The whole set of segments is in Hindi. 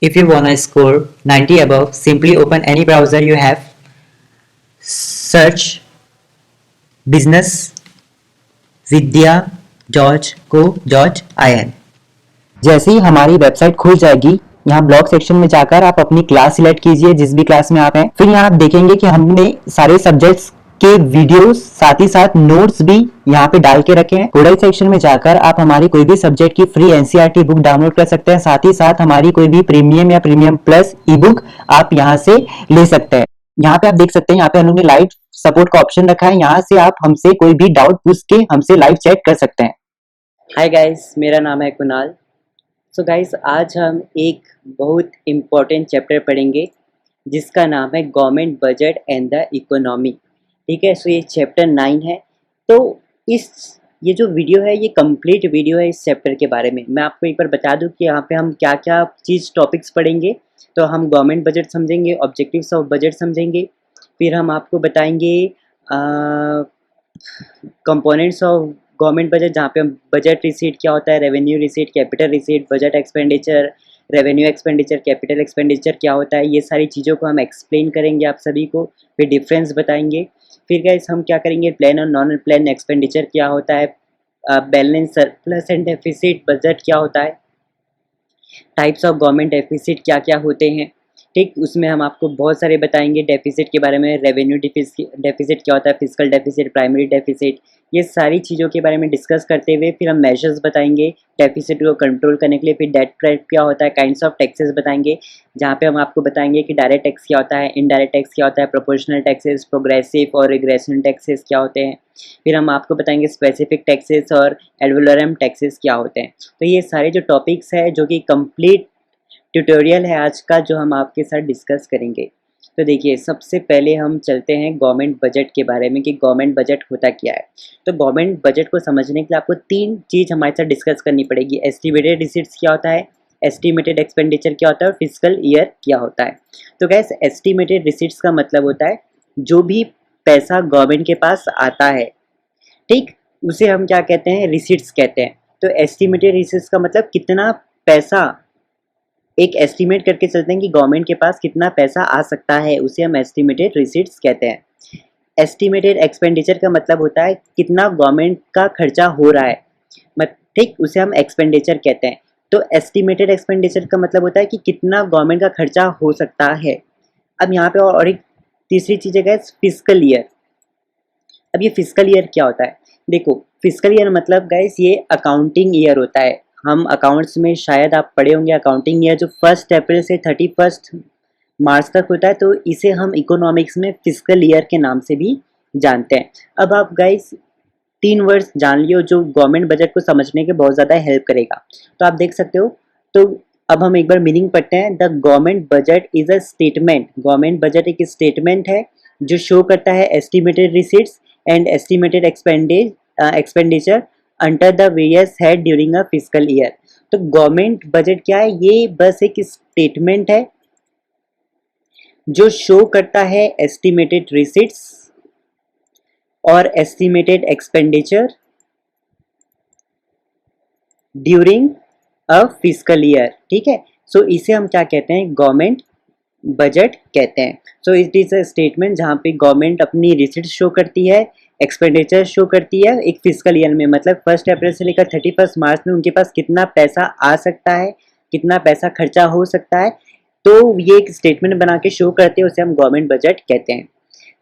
If you wanna score 90 above, simply open any browser you have, search businessvidya.co.in। जैसे ही हमारी वेबसाइट खुल जाएगी, यहाँ ब्लॉग सेक्शन में जाकर आप अपनी क्लास सिलेक्ट कीजिए जिस भी क्लास में आप हैं। फिर यहाँ आप देखेंगे कि हमने सारे सब्जेक्ट्स के वीडियोस साथ ही साथ नोट्स भी यहाँ पे डाल के रखे हैं। कोडाई सेक्शन में जाकर आप हमारी कोई भी सब्जेक्ट की फ्री एनसीईआरटी बुक डाउनलोड कर सकते हैं। साथ ही साथ हमारी कोई भी प्रीमियम या प्रीमियम प्लस ई बुक आप यहाँ से ले सकते हैं। यहाँ पे आप देख सकते हैं, यहाँ पे उन्होंने लाइव सपोर्ट का ऑप्शन रखा है। यहाँ से आप हमसे कोई भी डाउट पूछ के हमसे लाइव चैट कर सकते हैं। हाय गाइस, मेरा नाम है कुणाल। सो गाइस, आज हम एक बहुत इम्पोर्टेंट चैप्टर पढ़ेंगे जिसका नाम है government budget and the economy. ठीक है, सो ये चैप्टर 9 है। तो ये जो वीडियो है ये कंप्लीट वीडियो है इस चैप्टर के बारे में। मैं आपको एक बार बता दूं कि यहाँ पे हम क्या क्या चीज़ टॉपिक्स पढ़ेंगे। तो हम गवर्नमेंट बजट समझेंगे, ऑब्जेक्टिव्स ऑफ बजट समझेंगे, फिर हम आपको बताएंगे कंपोनेंट्स ऑफ गवर्नमेंट बजट, जहाँ पे हम बजट रिसीट क्या होता है, revenue receipt, capital receipt, budget expenditure, revenue expenditure, capital expenditure क्या होता है, ये सारी चीज़ों को हम एक्सप्लेन करेंगे आप सभी को। फिर डिफरेंस बताएंगे। फिर गाइस हम क्या करेंगे, प्लान और नॉन प्लान एक्सपेंडिचर क्या होता है, balance, surplus and deficit budget क्या होता है, टाइप्स ऑफ गवर्नमेंट डेफिसिट क्या क्या होते हैं। ठीक, उसमें हम आपको बहुत सारे बताएंगे डेफिसिट के बारे में। रेवेन्यू डेफिसिट क्या होता है, फिजिकल डेफिसिट, प्राइमरी डेफिसिट, ये सारी चीज़ों के बारे में डिस्कस करते हुए फिर हम मेजर्स बताएंगे डेफिसिट को कंट्रोल करने के लिए। फिर डेट ट्रैप क्या होता है, काइंड्स ऑफ टैक्सेस बताएंगे, जहाँ पे हम आपको बताएंगे कि डायरेक्ट टैक्स क्या होता है, इनडायरेक्ट टैक्स क्या होता है, प्रोपोर्शनल टैक्सेस, प्रोग्रेसिव और रिग्रेशन टैक्सेस क्या होते हैं। फिर हम आपको बताएंगे स्पेसिफिक टैक्सेस और एडवलरम टैक्सेस क्या होते हैं। तो ये सारे जो टॉपिक्स हैं जो कि कंप्लीट ट्यूटोरियल है आज का, जो हम आपके साथ डिस्कस करेंगे। तो देखिए, सबसे पहले हम चलते हैं गवर्नमेंट बजट के बारे में कि गवर्नमेंट बजट होता क्या है। तो गवर्नमेंट बजट को समझने के लिए आपको 3 चीज़ हमारे साथ डिस्कस करनी पड़ेगी। एस्टिमेटेड रिसीट्स क्या होता है, एस्टिमेटेड एक्सपेंडिचर क्या होता है और फिजिकल ईयर क्या होता है। तो गैस, एस्टिमेटेड रिसीट्स का मतलब होता है जो भी पैसा गवर्नमेंट के पास आता है, ठीक, उसे हम क्या कहते हैं, रिसीट्स कहते हैं। तो एस्टिमेटेड रिसीट्स का मतलब कितना पैसा, एक एस्टिमेट करके चलते हैं कि गवर्नमेंट के पास कितना पैसा आ सकता है, उसे हम एस्टिमेटेड रिसीट्स कहते हैं। एस्टिमेटेड एक्सपेंडिचर का मतलब होता है कितना गवर्नमेंट का खर्चा हो रहा है, ठीक, उसे हम एक्सपेंडिचर कहते हैं। तो एस्टिमेटेड एक्सपेंडिचर का मतलब होता है कि कितना गवर्नमेंट का खर्चा हो सकता है। अब यहाँ पे और एक तीसरी चीज़ है फिजिकल ईयर। अब ये फिजिकल ईयर क्या होता है, देखो, फिजिकल ईयर मतलब गाइस ये अकाउंटिंग ईयर होता है। हम अकाउंट्स में शायद आप पढ़े होंगे, अकाउंटिंग ईयर जो 1 अप्रैल से 31 मार्च तक होता है, तो इसे हम इकोनॉमिक्स में फिजिकल ईयर के नाम से भी जानते हैं। अब आप गाइस 3 वर्ड्स जान लियो जो गवर्नमेंट बजट को समझने के बहुत ज़्यादा हेल्प करेगा। तो आप देख सकते हो। तो अब हम एक बार मीनिंग पढ़ते हैं। The government budget is a statement. Government budget एक स्टेटमेंट है जो शो करता है estimated receipts and estimated expenditure under the various head during a physical year. तो गवर्नमेंट बजट क्या है, ये बस एक स्टेटमेंट है जो शो करता है एस्टिमेटेड रिसीट्स और estimated expenditure during a physical year. ठीक है, सो इसे हम क्या कहते हैं, गवर्नमेंट बजट कहते हैं। So it is a statement जहाँ पे गवर्नमेंट अपनी रिसीट्स शो करती है, एक्सपेंडिचर शो करती है एक फिजिकल ईयर में, मतलब 1 अप्रैल से लेकर 31 मार्च में उनके पास कितना पैसा आ सकता है, कितना पैसा खर्चा हो सकता है। तो ये एक स्टेटमेंट बना के शो करते हैं, उसे हम गवर्नमेंट बजट कहते हैं।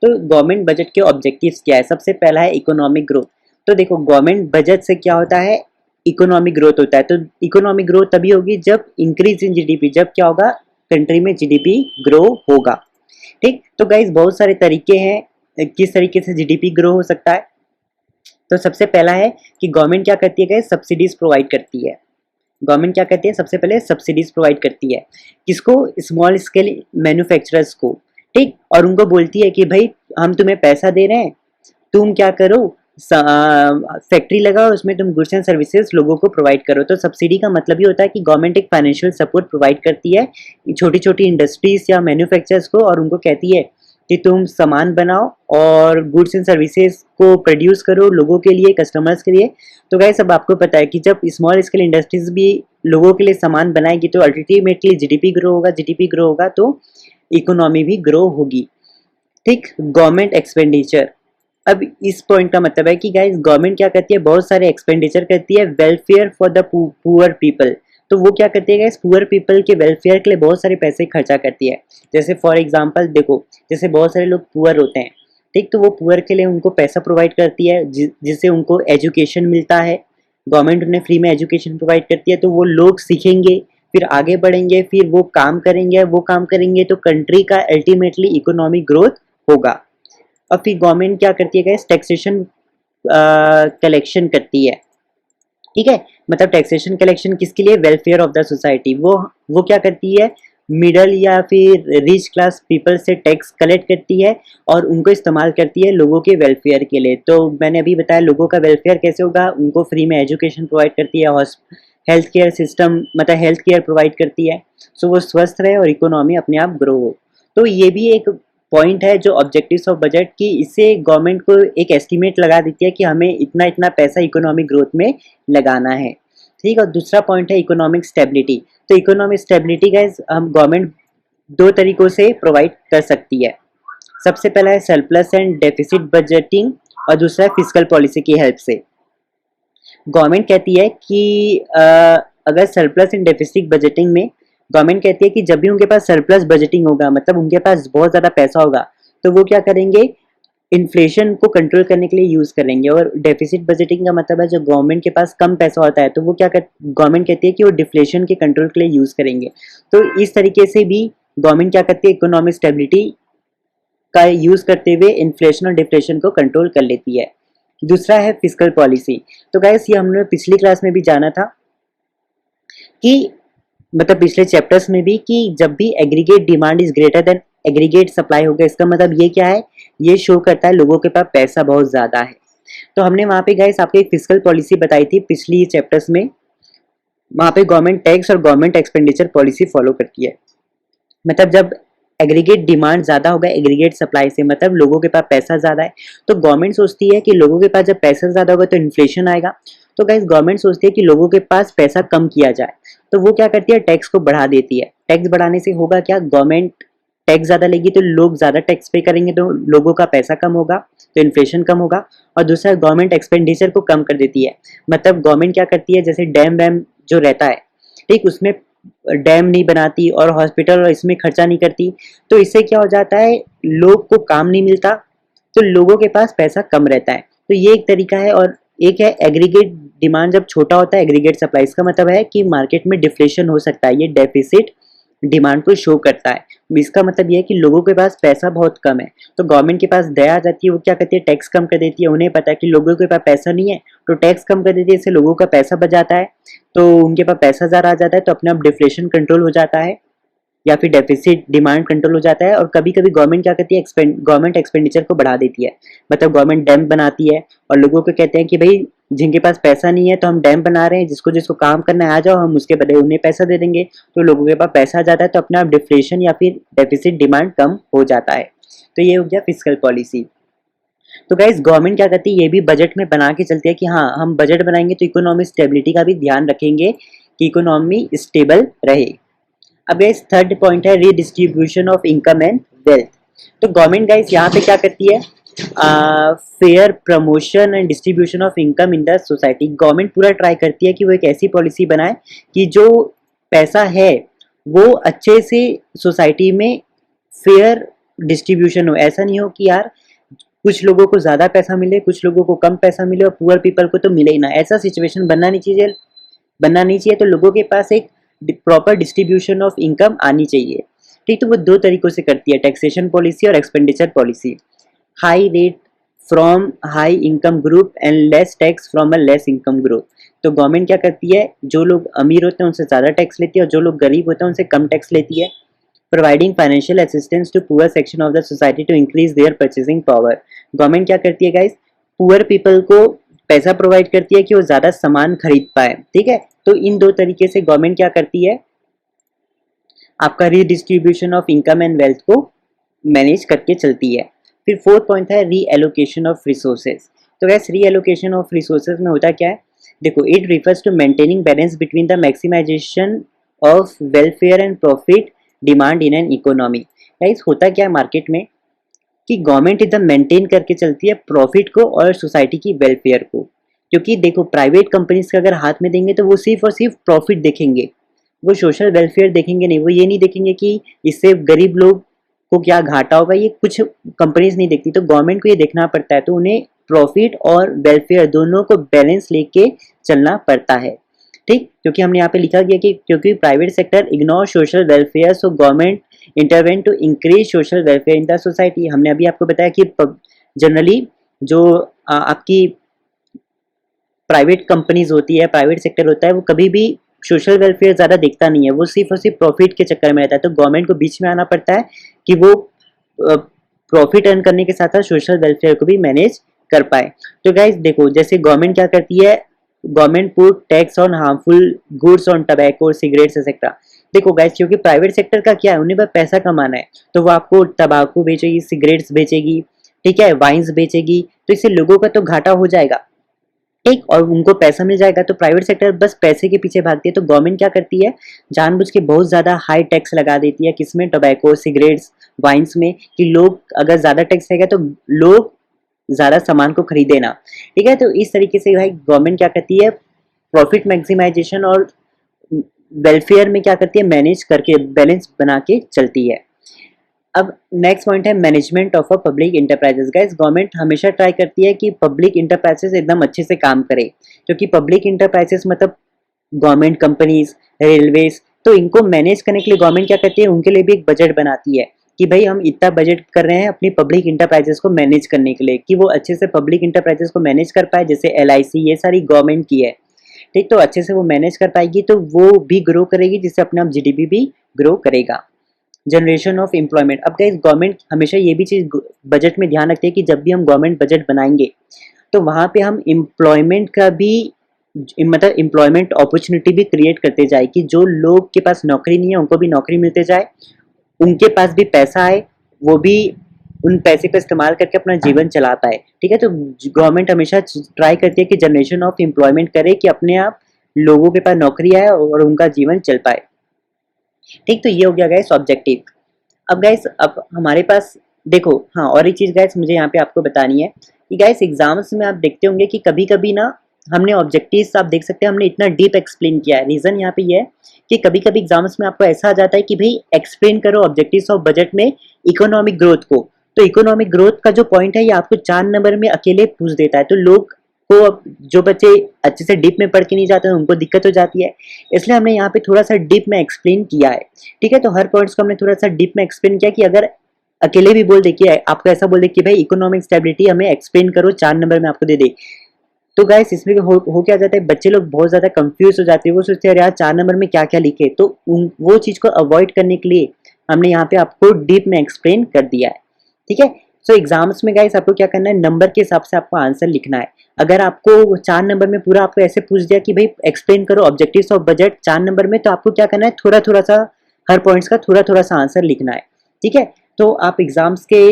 तो गवर्नमेंट बजट के ऑब्जेक्टिव्स क्या है, सबसे पहला है इकोनॉमिक ग्रोथ। तो देखो, गवर्नमेंट बजट से क्या होता है, इकोनॉमिक ग्रोथ होता है। तो इकोनॉमिक ग्रोथ तभी होगी जब इंक्रीज इन जीडीपी, जब क्या होगा, कंट्री में जीडीपी ग्रो होगा। ठीक, तो गाइस बहुत सारे तरीके हैं किस तरीके से जीडीपी ग्रो हो सकता है। तो सबसे पहला है कि गवर्नमेंट क्या करती है गाइस, सब्सिडीज प्रोवाइड करती है। गवर्नमेंट क्या करती है, सबसे पहले सब्सिडीज प्रोवाइड करती है, किसको, स्मॉल स्केल मैन्युफैक्चरर्स को। ठीक, और उनको बोलती है कि भाई हम तुम्हें पैसा दे रहे हैं, तुम क्या करो, फैक्ट्री लगाओ, उसमें तुम गुड्स एंड सर्विसेज लोगों को प्रोवाइड करो। तो सब्सिडी का मतलब ये होता है कि गवर्नमेंट एक फाइनेंशियल सपोर्ट प्रोवाइड करती है छोटी छोटी इंडस्ट्रीज या मैन्युफैक्चरर्स को, और उनको कहती है कि तुम सामान बनाओ और गुड्स एंड सर्विसेज को प्रोड्यूस करो लोगों के लिए, कस्टमर्स के लिए। तो गाइस अब आपको पता है कि जब स्मॉल स्केल इंडस्ट्रीज भी लोगों के लिए सामान बनाएगी तो अल्टीमेटली जीडीपी ग्रो होगा, जीडीपी ग्रो होगा तो इकोनॉमी भी ग्रो होगी। ठीक, गवर्नमेंट एक्सपेंडिचर। अब इस पॉइंट का मतलब है कि गाइस गवर्नमेंट क्या करती है, बहुत सारे एक्सपेंडिचर करती है welfare for the poor people. तो वो क्या करती है गाइस, पुअर पीपल के वेलफेयर के लिए बहुत सारे पैसे खर्चा करती है। जैसे फॉर एग्जांपल देखो, जैसे बहुत सारे लोग पुअर होते हैं, ठीक, तो वो पुअर के लिए उनको पैसा प्रोवाइड करती है जिससे उनको एजुकेशन मिलता है। गवर्नमेंट उन्हें फ्री में एजुकेशन प्रोवाइड करती है, तो वो लोग सीखेंगे, फिर आगे बढ़ेंगे, फिर वो काम करेंगे तो कंट्री का अल्टीमेटली इकोनॉमिक ग्रोथ होगा। और फिर गवर्नमेंट क्या करती है गाइस, टैक्सेशन कलेक्शन करती है। ठीक है, मतलब टैक्सेशन कलेक्शन किसके लिए, वेलफेयर ऑफ द सोसाइटी। वो क्या करती है, मिडल या फिर रिच क्लास पीपल से टैक्स कलेक्ट करती है और उनको इस्तेमाल करती है लोगों के वेलफेयर के लिए। तो मैंने अभी बताया लोगों का वेलफेयर कैसे होगा, उनको फ्री में एजुकेशन प्रोवाइड करती है, हेल्थ केयर सिस्टम मतलब हेल्थ केयर प्रोवाइड करती है, सो वो स्वस्थ रहे और इकोनॉमी अपने आप ग्रो हो। तो ये भी एक पॉइंट है जो ऑब्जेक्टिव्स ऑफ बजट की, इससे गवर्नमेंट को एक एस्टिमेट लगा देती है कि हमें इतना इतना पैसा इकोनॉमिक ग्रोथ में लगाना है। ठीक, और दूसरा पॉइंट है इकोनॉमिक स्टेबिलिटी। तो इकोनॉमिक स्टेबिलिटी गाइस हम गवर्नमेंट दो तरीकों से प्रोवाइड कर सकती है। सबसे पहला है सरप्लस एंड डेफिसिट बजटिंग और दूसरा है फिस्कल पॉलिसी की हेल्प से। गवर्नमेंट कहती है कि अगर सरप्लस एंड डेफिसिट बजटिंग में गवर्नमेंट कहती है कि जब भी उनके पास सरप्लस बजटिंग होगा, मतलब उनके पास बहुत ज़्यादा पैसा होगा, तो वो क्या करेंगे, इन्फ्लेशन को कंट्रोल करने के लिए यूज़ करेंगे। और डेफिसिट बजटिंग का मतलब है जो गवर्नमेंट के पास कम पैसा होता है तो वो क्या कर गवर्नमेंट कहती है कि वो डिफ्लेशन के कंट्रोल के लिए यूज़ करेंगे। तो इस तरीके से भी गवर्नमेंट क्या करती है, इकोनॉमिक स्टेबिलिटी का यूज़ करते हुए इन्फ्लेशन और डिफ्लेशन को कंट्रोल कर लेती है। दूसरा है फिस्कल पॉलिसी। तो गाइस ये हमने पिछली क्लास में भी जाना था कि मतलब पिछले चैप्टर्स में भी कि जब भी aggregate demand is greater than aggregate supply होगा, इसका मतलब ये क्या है, ये शो करता है लोगों के पास पैसा बहुत ज़्यादा है। तो हमने वहाँ पे गाइस आपको एक फिस्कल पॉलिसी बताई थी पिछली चैप्टर्स में, वहाँ पे गवर्नमेंट टैक्स और गवर्नमेंट एक्सपेंडिचर पॉलिसी फॉलो करती है। मतलब जब एग्रीगेट डिमांड ज़्यादा होगा एग्रीगेट सप्लाई से, मतलब लोगों के पास पैसा ज़्यादा है, तो गवर्नमेंट सोचती है कि लोगों के पास जब पैसा ज़्यादा होगा तो इन्फ्लेशन आएगा। तो गाइस गवर्नमेंट सोचती है कि लोगों के पास पैसा कम किया जाए, तो वो क्या करती है, टैक्स को बढ़ा देती है। टैक्स बढ़ाने से होगा क्या, गवर्नमेंट टैक्स ज़्यादा लेगी तो लोग ज़्यादा टैक्स पे करेंगे तो लोगों का पैसा कम होगा तो इन्फ्लेशन कम होगा। और दूसरा गवर्नमेंट एक्सपेंडिचर को कम कर देती है। मतलब गवर्नमेंट क्या करती है, जैसे डैम वैम जो रहता है, ठीक, उसमें डैम नहीं बनाती और हॉस्पिटल और इसमें खर्चा नहीं करती, तो इससे क्या हो जाता है, लोग को काम नहीं मिलता तो लोगों के पास पैसा कम रहता है। तो ये एक तरीका है। और एक है एग्रीगेट डिमांड जब छोटा होता है एग्रीगेट सप्लाई, इसका मतलब है कि मार्केट में डिफ्लेशन हो सकता है, ये डेफिसिट डिमांड को शो करता है। इसका मतलब ये है कि लोगों के पास पैसा बहुत कम है, तो गवर्नमेंट के पास दया आ जाती है, वो क्या करती है, टैक्स कम कर देती है। उन्हें पता है कि लोगों के पास पैसा नहीं है तो टैक्स कम कर देती है, इससे लोगों का पैसा बच जाता है, तो उनके पास पैसा ज़्यादा आ जाता है, तो अपने आप डिफ्लेशन कंट्रोल हो जाता है या फिर डेफिसिट डिमांड कंट्रोल हो जाता है। और कभी कभी गवर्नमेंट क्या करती है, गवर्नमेंट एक्सपेंडिचर को बढ़ा देती है। मतलब गवर्नमेंट डैम बनाती है और लोगों को कहते हैं कि भाई जिनके पास पैसा नहीं है तो हम डैम बना रहे हैं, जिसको जिसको काम करना है आ जाओ, हम उसके बदले उन्हें पैसा दे देंगे, तो लोगों के पास पैसा आ जाता है, तो अपने आप डिफ्लेशन या फिर डेफिसिट डिमांड कम हो जाता है। तो ये हो गया फिस्कल पॉलिसी। तो गाइस गवर्नमेंट क्या करती है, ये भी बजट में बना के चलती है कि हाँ हम बजट बनाएंगे तो इकोनॉमिक स्टेबिलिटी का भी ध्यान रखेंगे कि इकोनॉमी स्टेबल रहे। अब गाइस थर्ड पॉइंट है redistribution of income and wealth. तो गवर्नमेंट गाइस यहाँ पे क्या करती है, fair promotion and distribution of income in the society. Government पूरा ट्राई करती है कि वो एक ऐसी पॉलिसी बनाए कि जो पैसा है वो अच्छे से सोसाइटी में फेयर डिस्ट्रीब्यूशन हो। ऐसा नहीं हो कि यार कुछ लोगों को ज़्यादा पैसा मिले, कुछ लोगों को कम पैसा मिले और पुअर पीपल को तो मिले ही ना, ऐसा सिचुएशन बनना नहीं चाहिए। तो लोगों के पास एक प्रॉपर डिस्ट्रीब्यूशन ऑफ इनकम आनी चाहिए। ठीक, तो वो दो तरीकों से करती है, टैक्सेशन पॉलिसी और expenditure policy. High rate from high income group and less tax from a less income group. तो गवर्नमेंट क्या करती है, जो लोग अमीर होते हैं उनसे ज़्यादा टैक्स लेती है और जो लोग गरीब होते हैं उनसे कम टैक्स लेती है। Providing financial assistance to poor section of the society to increase their purchasing power. Government क्या करती है गाइस, पुअर पीपल को पैसा प्रोवाइड करती है कि वो ज़्यादा सामान खरीद पाए। ठीक है, तो इन दो तरीके से गवर्नमेंट क्या करती है, आपका redistribution of income and wealth को मैनेज करके चलती है। फिर फोर्थ पॉइंट है रीएलोकेशन ऑफ रिसोर्सेज। तो गैस रीएलोकेशन ऑफ रिसोर्सेज में होता क्या है, देखो it refers to maintaining balance between the maximisation of welfare and profit demand in an economy. Guys होता क्या है मार्केट में कि गवर्नमेंट एकदम मेंटेन करके चलती है प्रॉफिट को और सोसाइटी की वेलफेयर को। क्योंकि देखो प्राइवेट कंपनीज का अगर हाथ में देंगे तो वो सिर्फ और सिर्फ प्रॉफिट देखेंगे, वो सोशल वेलफेयर देखेंगे नहीं, वो ये नहीं देखेंगे कि इससे गरीब लोग को क्या घाटा होगा, ये कुछ कंपनीज नहीं देखती। तो गवर्नमेंट को ये देखना पड़ता है, तो उन्हें प्रॉफिट और वेलफेयर दोनों को बैलेंस लेके चलना पड़ता है। ठीक, क्योंकि हमने यहाँ पे लिखा गया कि क्योंकि private sector ignore social welfare so government intervene to increase social welfare in the society. हमने अभी आपको बताया कि जनरली जो आपकी प्राइवेट कंपनीज होती है, प्राइवेट सेक्टर होता है, वो कभी भी सोशल वेलफेयर ज़्यादा देखता नहीं है, वो सिर्फ और सिर्फ प्रॉफिट के चक्कर में रहता है। तो गवर्नमेंट को बीच में आना पड़ता है कि वो प्रॉफिट अर्न करने के साथ साथ सोशल वेलफेयर को भी मैनेज कर पाए। तो गाइज देखो जैसे गवर्नमेंट क्या करती है, government put tax on harmful goods on tobacco cigarettes etcetera. देखो गाइज क्योंकि प्राइवेट सेक्टर का क्या है, उन्हें बस पैसा कमाना है, तो वो आपको तंबाकू बेचेगी, सिगरेट्स बेचेगी, ठीक है, वाइन्स बेचेगी, तो इससे लोगों का तो घाटा हो जाएगा, ठीक, और उनको पैसा मिल जाएगा। तो प्राइवेट सेक्टर बस पैसे के पीछे भागती है। तो गवर्नमेंट क्या करती है, जानबूझ के बहुत ज़्यादा हाई टैक्स लगा देती है, किसमें, टोबैको, सिगरेट्स, वाइन्स में, कि लोग अगर ज़्यादा टैक्स रहेगा तो लोग ज़्यादा सामान को खरीदे ना। ठीक है, तो इस तरीके से भाई गवर्नमेंट क्या करती है, प्रॉफिट मैक्सिमाइजेशन और वेलफेयर में क्या करती है, मैनेज करके बैलेंस बना के चलती है। अब नेक्स्ट पॉइंट है management of a public enterprises. Guys government हमेशा ट्राई करती है कि पब्लिक इंटरप्राइजेस एकदम अच्छे से काम करे, क्योंकि पब्लिक इंटरप्राइजेस मतलब गवर्नमेंट कंपनीज, रेलवेज, तो इनको मैनेज करने के लिए गवर्नमेंट क्या करती है, उनके लिए भी एक बजट बनाती है कि भाई हम इतना बजट कर रहे हैं अपनी पब्लिक इंटरप्राइजेस को मैनेज करने के लिए, कि वो अच्छे से पब्लिक इंटरप्राइजेस को मैनेज कर पाए। जैसे LIC ये सारी गवर्नमेंट की है, ठीक, तो अच्छे से वो मैनेज कर पाएगी तो वो भी ग्रो करेगी, जिससे अपने आप GDP भी ग्रो करेगा। Generation of employment. अब गाइस गवर्नमेंट हमेशा ये भी चीज़ बजट में ध्यान रखती है कि जब भी हम गवर्नमेंट बजट बनाएंगे तो वहाँ पे हम एम्प्लॉयमेंट का भी मतलब एम्प्लॉयमेंट अपॉर्चुनिटी भी क्रिएट करते जाए, कि जो लोग के पास नौकरी नहीं है उनको भी नौकरी मिलते जाए, उनके पास भी पैसा आए, वो भी उन पैसे का इस्तेमाल करके अपना जीवन चला पाए। ठीक है, तो गवर्नमेंट हमेशा ट्राई करती है कि जनरेशन ऑफ एम्प्लॉयमेंट करे, कि अपने आप लोगों के पास नौकरी आए और उनका जीवन चल पाए। ठीक, तो ये हो गया गाइस ऑब्जेक्टिव। अब गाइस अब हमारे पास देखो, हाँ और एक चीज़ गाइस मुझे यहाँ पे आपको बतानी है कि गाइस एग्जाम्स में आप देखते होंगे कि कभी कभी ना हमने ऑब्जेक्टिव्स, आप देख सकते हैं हमने इतना डीप एक्सप्लेन किया है। रीज़न यहाँ पे ये है कि कभी कभी एग्जाम्स में आपको ऐसा आ जाता है कि भाई एक्सप्लेन करो ऑब्जेक्टिव्स ऑफ बजट में इकोनॉमिक ग्रोथ को। तो इकोनॉमिक ग्रोथ का जो पॉइंट है ये आपको 4 नंबर में अकेले पूछ देता है, तो लोग को, अब जो बच्चे अच्छे से डीप में पढ़ के नहीं जाते हैं उनको दिक्कत हो जाती है, इसलिए हमने यहाँ पे थोड़ा सा डीप में एक्सप्लेन किया है। ठीक है, तो हर पॉइंट्स को हमने थोड़ा सा डीप में एक्सप्लेन किया, कि अगर अकेले भी बोल दे कि आपको ऐसा बोल दे कि भाई इकोनॉमिक स्टेबिलिटी हमें एक्सप्लेन करो 4 नंबर में आपको दे दे, तो गाइस इसमें हो क्या जाता है, बच्चे लोग बहुत ज़्यादा कंफ्यूज हो जाते हैं, वो सोचते हैं यार 4 नंबर में क्या क्या लिखे, तो वो चीज़ को अवॉइड करने के लिए हमने यहाँ पे आपको डीप में एक्सप्लेन कर दिया है। ठीक है, सो एग्जाम्स में गाइस आपको क्या करना है, नंबर के हिसाब से आपको आंसर लिखना है। अगर आपको 4 नंबर में पूरा आपको ऐसे पूछ दिया कि भाई एक्सप्लेन करो ऑब्जेक्टिव्स ऑफ बजट 4 नंबर में, तो आपको क्या करना है, थोड़ा थोड़ा सा हर पॉइंट्स का थोड़ा थोड़ा सा आंसर लिखना है। ठीक है, तो आप एग्जाम्स के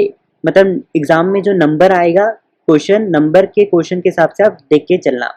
मतलब एग्जाम में जो नंबर आएगा, क्वेश्चन नंबर के क्वेश्चन के हिसाब से आप देख के चलना।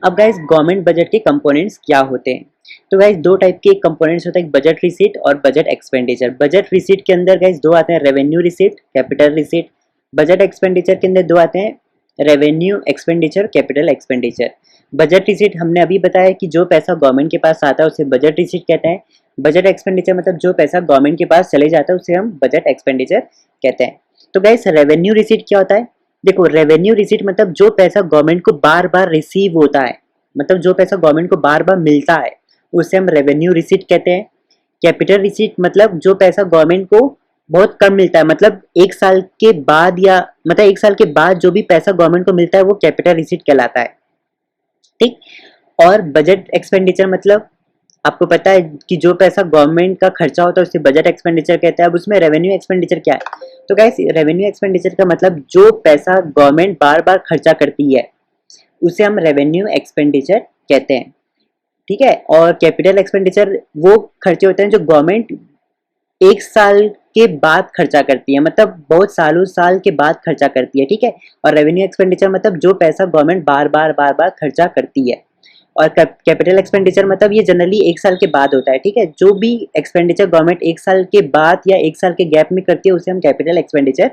अब गाइस गवर्नमेंट बजट के कंपोनेंट्स क्या होते हैं, तो गाइस दो टाइप के कंपोनेंट्स होते हैं, एक बजट रिसीट और बजट एक्सपेंडिचर। बजट रिसीट के अंदर गाइस दो आते हैं, revenue receipt, capital receipt. Budget expenditure के अंदर दो आते हैं, revenue expenditure, capital expenditure. Budget receipt हमने अभी बताया कि जो पैसा गवर्नमेंट के पास आता है उसे बजट रिसीट कहते हैं। बजट एक्सपेंडिचर मतलब जो पैसा गवर्नमेंट के पास चले जाता है उसे हम बजट एक्सपेंडिचर कहते हैं। तो गाइस रेवेन्यू रिसीट क्या होता है, देखो रेवेन्यू रिसीट मतलब जो पैसा गवर्नमेंट को बार बार रिसीव होता है, मतलब जो पैसा गवर्नमेंट को बार बार मिलता है उसे हम रेवेन्यू रिसीट कहते हैं। कैपिटल रिसीट मतलब जो पैसा गवर्नमेंट को बहुत कम मिलता है, मतलब एक साल के बाद, या मतलब एक साल के बाद जो भी पैसा गवर्नमेंट को मिलता है वो कैपिटल रिसीट कहलाता है। ठीक, और बजट एक्सपेंडिचर मतलब आपको पता है कि जो पैसा गवर्नमेंट का खर्चा होता है उसे बजट एक्सपेंडिचर कहते हैं। अब उसमें रेवेन्यू एक्सपेंडिचर क्या है, तो गाइस रेवेन्यू एक्सपेंडिचर का मतलब जो पैसा गवर्नमेंट बार बार खर्चा करती है उसे हम रेवेन्यू एक्सपेंडिचर कहते हैं। ठीक है, और कैपिटल एक्सपेंडिचर वो खर्चे होते हैं जो गवर्नमेंट एक साल के बाद खर्चा करती है, मतलब बहुत साल के बाद खर्चा करती है, ठीक है। और रेवेन्यू एक्सपेंडिचर मतलब जो पैसा गवर्नमेंट बार बार खर्चा करती है। और कैपिटल एक्सपेंडिचर मतलब ये जनरली एक साल के बाद होता है, ठीक है। जो भी एक्सपेंडिचर गवर्नमेंट एक साल के बाद या एक साल के गैप में करती है उसे हम कैपिटल एक्सपेंडिचर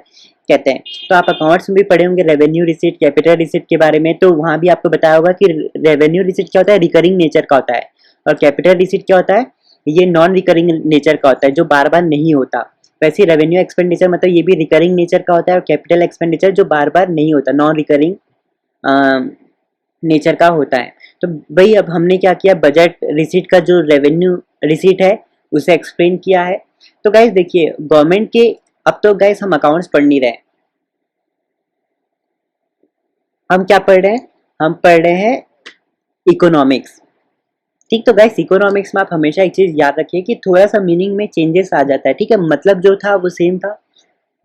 कहते हैं। तो आप अकाउंट्स में भी पढ़े होंगे रेवेन्यू रिसीट, कैपिटल रिसीट के बारे में, तो वहां भी आपको बताया होगा कि रेवेन्यू रिसीट क्या होता है, रिकरिंग नेचर का होता है, और कैपिटल रिसीट क्या होता है, ये नॉन रिकरिंग नेचर का होता है, जो बार बार नहीं होता। वैसे रेवेन्यू एक्सपेंडिचर मतलब ये भी रिकरिंग नेचर का होता है, और कैपिटल एक्सपेंडिचर जो बार बार नहीं होता, नॉन रिकरिंग नेचर का होता है। तो भाई अब हमने क्या किया, बजट रिसीट का जो रेवेन्यू रिसीट है उसे एक्सप्लेन किया है। तो गाइस देखिए गवर्नमेंट के, अब तो गाइस हम अकाउंट्स पढ़ नहीं रहे, हम क्या पढ़ रहे हैं, हम पढ़ रहे हैं इकोनॉमिक्स, ठीक। तो गाइस इकोनॉमिक्स में आप हमेशा एक चीज याद रखिए कि थोड़ा सा मीनिंग में चेंजेस आ जाता है, ठीक है। मतलब जो था वो सेम था,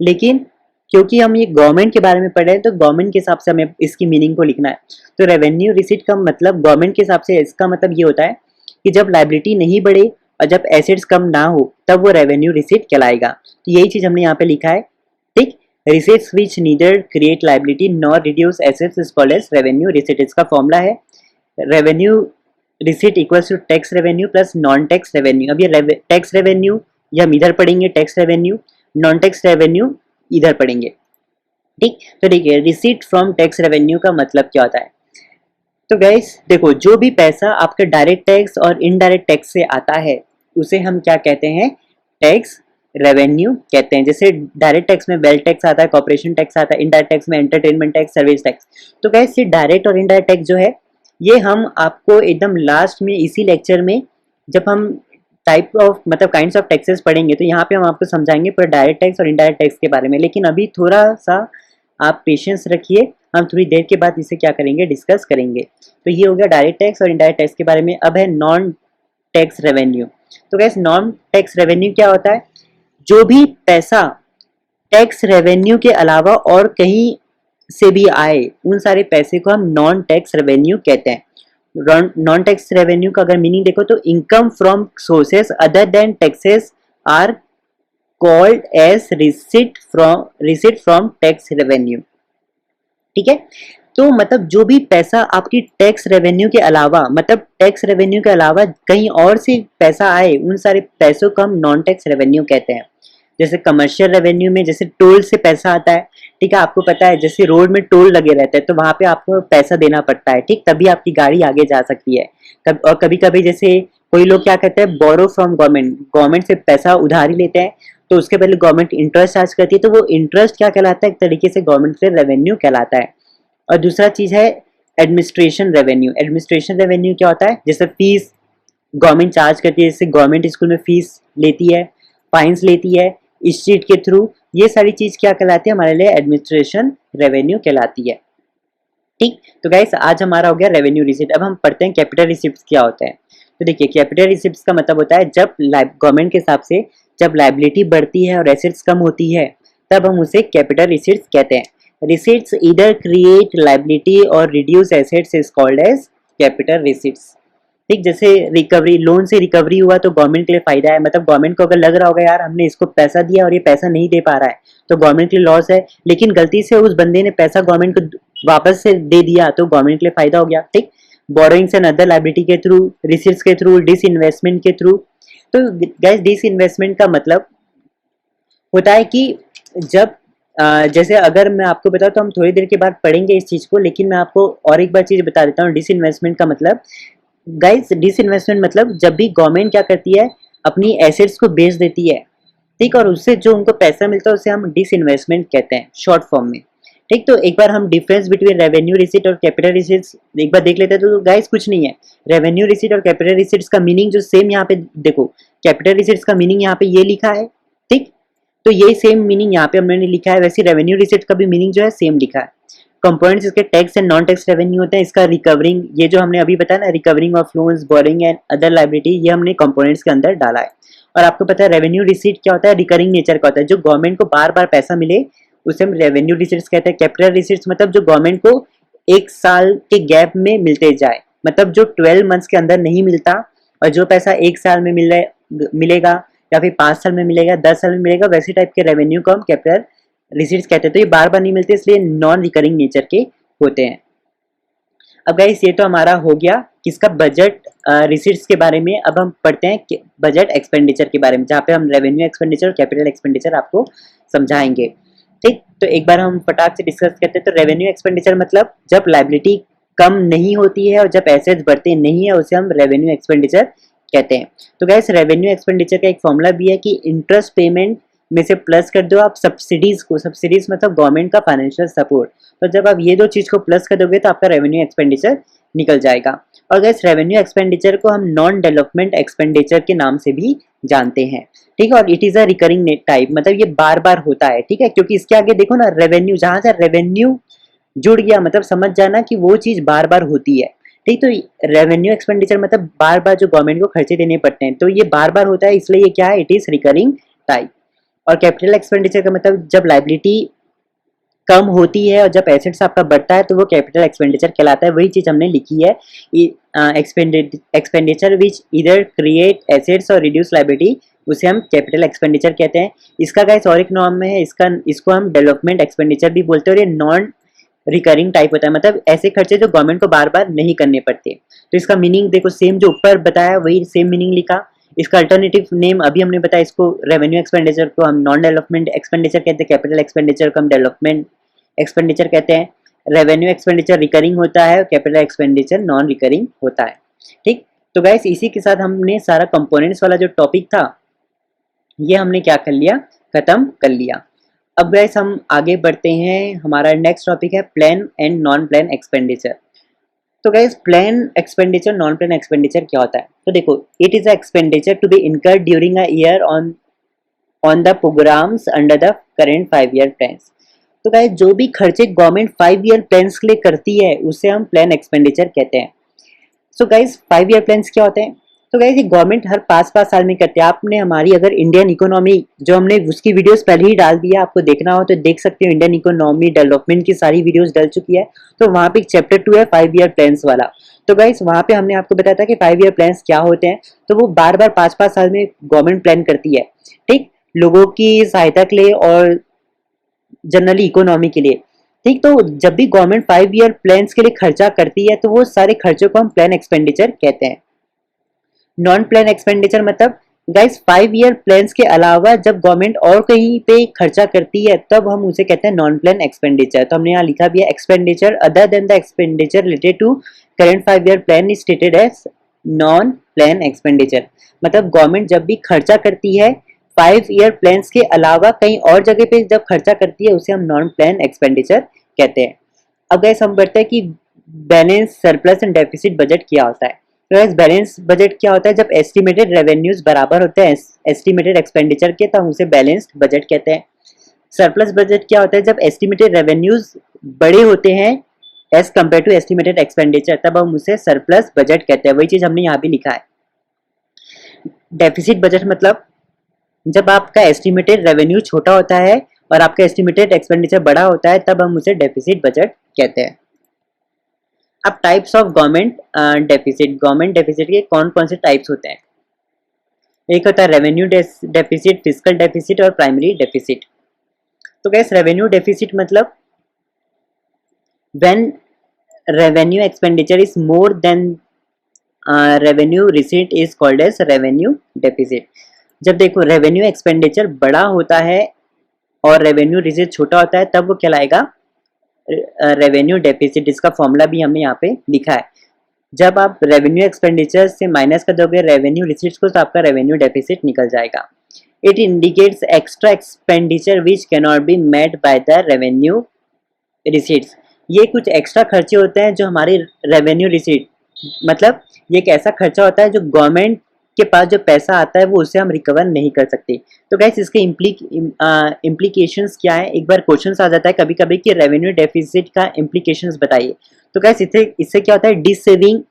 लेकिन क्योंकि हम ये गवर्नमेंट के बारे में पढ़ रहे हैं तो गवर्नमेंट के हिसाब से हमें इसकी मीनिंग को लिखना है। तो रेवेन्यू रिसीट का मतलब गवर्नमेंट के हिसाब से इसका मतलब ये होता है कि जब लाइबिलिटी नहीं बढ़े और जब एसेट्स कम ना हो तब वो रेवेन्यू रिसीट कहलाएगा। तो यही चीज हमने यहाँ पे लिखा है, ठीक। Receipts which neither create liability nor reduce assets is called as revenue receipt. इसका फॉर्मूला है revenue receipt equals to tax revenue plus non tax revenue. अब ये टैक्स रेवेन्यू ये हम इधर पढ़ेंगे tax revenue, non tax revenue इधर पढ़ेंगे, ठीक। तो देखिए रिसीट फ्रॉम टैक्स रेवेन्यू का मतलब क्या होता है। तो गाइस देखो जो भी पैसा आपके डायरेक्ट टैक्स और इनडायरेक्ट टैक्स से आता है उसे हम क्या कहते हैं, टैक्स रेवेन्यू कहते हैं। जैसे डायरेक्ट टैक्स में वेल्थ टैक्स आता है, कॉर्पोरेशन टैक्स आता है, इनडायरेक्ट टैक्स में एंटरटेनमेंट टैक्स, सर्विस टैक्स। तो गाइस ये डायरेक्ट और इनडायरेक्ट टैक्स जो है ये हम आपको एकदम लास्ट में इसी लेक्चर में जब हम टाइप ऑफ मतलब काइंड्स ऑफ टैक्सेस पढ़ेंगे तो यहाँ पे हम आपको समझाएंगे पूरा डायरेक्ट टैक्स और इनडायरेक्ट टैक्स के बारे में। लेकिन अभी थोड़ा सा आप पेशेंस रखिए, हम थोड़ी देर के बाद इसे क्या करेंगे, डिस्कस करेंगे। तो ये हो गया डायरेक्ट टैक्स और इनडायरेक्ट टैक्स के बारे में। अब है नॉन टैक्स रेवेन्यू। तो गैस नॉन टैक्स रेवेन्यू क्या होता है, जो भी पैसा टैक्स रेवेन्यू के अलावा और कहीं से भी आए उन सारे पैसे को हम नॉन टैक्स रेवेन्यू कहते हैं। नॉन टैक्स रेवेन्यू का अगर मीनिंग देखो तो income from sources other than taxes are called as receipt from tax revenue, ठीक है। तो मतलब जो भी पैसा आपकी टैक्स रेवेन्यू के अलावा मतलब टैक्स रेवेन्यू के अलावा कहीं और से पैसा आए उन सारे पैसों को हम नॉन टैक्स रेवेन्यू कहते हैं। जैसे कमर्शियल रेवेन्यू में जैसे टोल से पैसा आता है, ठीक है। आपको पता है जैसे रोड में टोल लगे रहते हैं तो वहां पे आपको पैसा देना पड़ता है, ठीक, तभी आपकी गाड़ी आगे जा सकती है। और कभी कभी जैसे कोई लोग क्या कहते हैं, बोरो फ्रॉम गवर्नमेंट, गवर्नमेंट से पैसा उधारी लेते हैं तो उसके पहले गवर्नमेंट इंटरेस्ट चार्ज करती है, तो वो इंटरेस्ट क्या कहलाता है, एक तरीके से गवर्नमेंट से रेवेन्यू कहलाता है। और दूसरा चीज है एडमिनिस्ट्रेशन रेवेन्यू। एडमिनिस्ट्रेशन रेवेन्यू क्या होता है, जैसे फीस गवर्नमेंट चार्ज करती है, जैसे गवर्नमेंट स्कूल में फीस लेती है, फाइन्स लेती है इस चीट के थ्रू, ये सारी चीज क्या कहलाती है हमारे लिए, एडमिनिस्ट्रेशन रेवेन्यू कहलाती है, ठीक। तो गाइस आज हमारा हो गया रेवेन्यू रिसीट। अब हम पढ़ते हैं कैपिटल रिसिप्ट क्या होता है। तो देखिए कैपिटल रिसिप्ट का मतलब होता है जब गवर्नमेंट के हिसाब से जब लाइबिलिटी बढ़ती है और एसेट्स कम होती है तब हम उसे कैपिटल रिसिप्ट कहते हैं। रिसिप्ट्स ईदर क्रिएट लाइबिलिटी और reduce assets is called as capital receipts, ठीक। जैसे रिकवरी, लोन से रिकवरी हुआ तो गवर्नमेंट के लिए फायदा है, मतलब गवर्नमेंट को अगर लग रहा होगा यार हमने इसको पैसा दिया और ये पैसा नहीं दे पा रहा है तो गवर्नमेंट के लिए लॉस है, लेकिन गलती से उस बंदे ने पैसा गवर्नमेंट को वापस से दे दिया तो गवर्नमेंट के लिए फायदा हो गया, ठीक। बोरोइंग्स एंड अदर लाइबिलिटी के थ्रू, रिसीट्स के थ्रू, डिस इन्वेस्टमेंट के थ्रू। तो गाइस डिस इन्वेस्टमेंट का मतलब होता है कि जब जैसे अगर मैं आपको बताऊं तो हम थोड़ी देर के बाद पढ़ेंगे इस चीज को, लेकिन मैं आपको और एक बार चीज बता देता हूँ। डिस इन्वेस्टमेंट का मतलब गाइस, डिस इन्वेस्टमेंट मतलब जब भी गवर्नमेंट क्या करती है अपनी एसेट्स को बेच देती है, ठीक, और उससे जो उनको पैसा मिलता है उसे हम डिस इन्वेस्टमेंट कहते हैं शॉर्ट फॉर्म में, ठीक। तो एक बार हम डिफरेंस बिटवीन रेवेन्यू रिसीट और कैपिटल रिसीट्स एक बार देख लेते हैं। तो गाइस कुछ नहीं है, रेवेन्यू रिसीट और कैपिटल रिसीट्स का मीनिंग जो सेम यहाँ पे देखो, कैपिटल रिसीट्स का मीनिंग यहाँ पे ये लिखा है, ठीक। तो यही सेम मीनिंग यहाँ पे हमने लिखा है, वैसे रेवेन्यू रिसीट का भी मीनिंग जो है सेम लिखा है। कंपोनेंट्स इसके tax and non tax revenue होते हैं। इसका रिकवरिंग, ये जो हमने अभी बताया ना, recovering of loans, boring and other liability, ये हमने कंपोनेंट्स के अंदर डाला है। और आपको पता है रेवेन्यू रिसीट क्या होता है, रिकरिंग नेचर का होता है, जो गवर्नमेंट को बार बार पैसा मिले उसे हम रेवेन्यू रिसीट्स कहते हैं। कैपिटल रिसीट्स मतलब जो गवर्नमेंट को एक साल के गैप में मिलते जाए, मतलब जो 12 मंथ्स के अंदर नहीं मिलता और जो पैसा एक साल में मिलेगा या फिर 5 साल में मिलेगा, 10 साल में मिलेगा, वैसे टाइप के रेवेन्यू को हम कैपिटल रिसीट्स कहते हैं। तो ये बार बार नहीं मिलते, इसलिए नॉन रिकरिंग नेचर के होते हैं। अब गाइस ये तो हमारा हो गया किसका, बजट रिसीट्स के बारे में। अब हम पढ़ते हैं बजट एक्सपेंडिचर के बारे में, जहाँ पे हम रेवेन्यू एक्सपेंडिचर और कैपिटल एक्सपेंडिचर आपको समझाएंगे। ठीक, तो एक बार हम फटाक से डिस्कस करते हैं। तो रेवेन्यू एक्सपेंडिचर मतलब जब लायबिलिटी कम नहीं होती है और जब एसेट्स बढ़ते नहीं है, उसे हम रेवेन्यू एक्सपेंडिचर कहते हैं। तो गाइस रेवेन्यू एक्सपेंडिचर का एक फॉर्मूला भी है कि इंटरेस्ट पेमेंट में से प्लस कर दो आप सब्सिडीज को, सब्सिडीज मतलब गवर्नमेंट का फाइनेंशियल सपोर्ट। तो जब आप ये दो चीज को प्लस कर दोगे तो आपका रेवेन्यू एक्सपेंडिचर निकल जाएगा। और गाइस रेवेन्यू एक्सपेंडिचर को हम नॉन डेवलपमेंट एक्सपेंडिचर के नाम से भी जानते हैं। ठीक है, और it is a recurring net type, मतलब ये बार बार होता है। ठीक है, क्योंकि इसके आगे देखो ना, रेवेन्यू, जहां से रेवेन्यू जुड़ गया मतलब समझ जाना कि वो चीज बार बार होती है। ठीक, तो रेवेन्यू एक्सपेंडिचर मतलब बार बार जो गवर्नमेंट को खर्चे देने पड़ते हैं, तो ये बार बार होता है, इसलिए ये क्या है, इट इज रिकरिंग टाइप। और कैपिटल एक्सपेंडिचर का मतलब जब लायबिलिटी कम होती है और जब एसेट्स आपका बढ़ता है तो वो कैपिटल एक्सपेंडिचर कहलाता है। वही चीज हमने लिखी है, एक्सपेंडिचर विच इधर क्रिएट एसेट्स और रिड्यूस लायबिलिटी, उसे हम कैपिटल एक्सपेंडिचर कहते हैं। इसका गाइस और एक नाम है, इसको हम डेवलपमेंट एक्सपेंडिचर भी बोलते हैं। और ये नॉन रिकरिंग टाइप होता है, मतलब ऐसे खर्चे जो गवर्नमेंट को बार बार नहीं करने पड़ते। तो इसका मीनिंग देखो, सेम जो ऊपर बताया वही सेम मीनिंग लिखा। इसका अल्टरनेटिव नेम अभी हमने बताया, इसको रेवेन्यू एक्सपेंडिचर को हम नॉन डेवलपमेंट एक्सपेंडिचर कहते हैं, कैपिटल एक्सपेंडिचर को हम डेवलपमेंट एक्सपेंडिचर कहते हैं। रेवेन्यू एक्सपेंडिचर रिकरिंग होता है, कैपिटल एक्सपेंडिचर नॉन रिकरिंग होता है। ठीक, तो गाइस इसी के साथ हमने सारा कंपोनेंट्स वाला जो टॉपिक था ये हमने क्या कर लिया, खत्म कर लिया। अब गाइस हम आगे बढ़ते हैं, हमारा नेक्स्ट टॉपिक है plan and non plan expenditure. तो guys plan expenditure, non plan expenditure क्या होता है? तो देखो, it is a expenditure to be incurred during a year on the programs under the current 5 year plans. तो गाइस जो भी खर्चे गवर्नमेंट 5 ईयर प्लान्स के लिए करती है उसे हम प्लान एक्सपेंडिचर कहते हैं। सो गाइस 5 ईयर प्लान्स क्या होते हैं? तो गाइस ये गवर्नमेंट हर 5-5 साल में करते हैं। आपने हमारी अगर इंडियन इकोनॉमी, जो हमने उसकी वीडियोस पहले ही डाल दी है, आपको देखना हो तो देख सकते हो, इंडियन इकोनॉमी डेवलपमेंट की सारी वीडियोस डल चुकी है। तो वहाँ पे एक चैप्टर 2 है 5 ईयर प्लान्स वाला। तो गाइस वहाँ पे हमने आपको बताया था कि 5 ईयर प्लान्स क्या होते हैं। तो वो बार बार 5-5 साल में गवर्नमेंट प्लान करती है, ठीक, लोगों की सहायता के लिए और जनरली इकोनॉमी के लिए। ठीक, तो जब भी गवर्नमेंट 5 ईयर प्लान्स के लिए खर्चा करती है तो वो सारे खर्चों को हम प्लान एक्सपेंडिचर कहते हैं। नॉन प्लान एक्सपेंडिचर मतलब गाइस 5 ईयर प्लान्स के अलावा जब गवर्नमेंट और कहीं पे खर्चा करती है तब हम उसे कहते हैं नॉन प्लान एक्सपेंडिचर। तो हमने यहाँ लिखा भी है, expenditure other than the expenditure related to current 5 year plan is stated as non plan expenditure. मतलब गवर्नमेंट जब भी खर्चा करती है 5 ईयर प्लान्स के अलावा कहीं और जगह पे जब खर्चा करती है उसे हम नॉन प्लान एक्सपेंडिचर कहते हैं। अब गाइस हम बढ़ते हैं कि balance, surplus and deficit budget क्या होता है। तो बैलेंस बजट क्या होता है? जब एस्टिमेटेड रेवेन्यूज बराबर होते हैं एस्टिमेटेड एक्सपेंडिचर के, तो हम उसे बैलेंस्ड बजट कहते हैं। सरप्लस बजट क्या होता है? जब एस्टिमेटेड रेवेन्यूज बड़े होते हैं as compare to estimated expenditure, तब हम उसे सरप्लस बजट कहते हैं। वही चीज हमने यहाँ भी लिखा है। डेफिसिट बजट मतलब जब आपका एस्टिमेटेड रेवेन्यू छोटा होता है और आपका एस्टिमेटेड एक्सपेंडिचर बड़ा होता है, तब हम उसे डेफिसिट बजट कहते हैं। अब टाइप्स ऑफ गवर्नमेंट डेफिसिट के कौन कौन से टाइप्स होते हैं? एक होता है रेवेन्यू डेफिसिट, फिस्कल डेफिसिट और प्राइमरी डेफिसिट। तो गैस रेवेन्यू डेफिसिट मतलब when revenue expenditure is more than revenue receipt is called as revenue deficit. जब देखो रेवेन्यू एक्सपेंडिचर बड़ा होता है और रेवेन्यू रिसीट छोटा होता है, तब वो कहलाएगा रेवेन्यू डेफिसिट। इसका फॉर्मूला भी हमने यहाँ पे लिखा है। जब आप रेवेन्यू एक्सपेंडिचर से माइनस कर दोगे रेवेन्यू रिसीट्स को, तो आपका रेवेन्यू डेफिसिट निकल जाएगा। It indicates extra expenditure which can not be met by the revenue receipts. ये कुछ एक्स्ट्रा खर्चे होते हैं जो हमारी रेवेन्यू रिसीट, मतलब ये एक ऐसा खर्चा होता है जो गवर्नमेंट के पास जो पैसा आता है वो उसे हम रिकवर नहीं कर सकते। तो गाइस इसके इम्प्लीकेशंस क्या है? एक बार क्वेश्चंस आ जाता है कभी कभी कि रेवेन्यू डेफिसिट का इम्प्लीकेशंस बताइए। तो गाइस इससे क्या होता है? डिसेविंग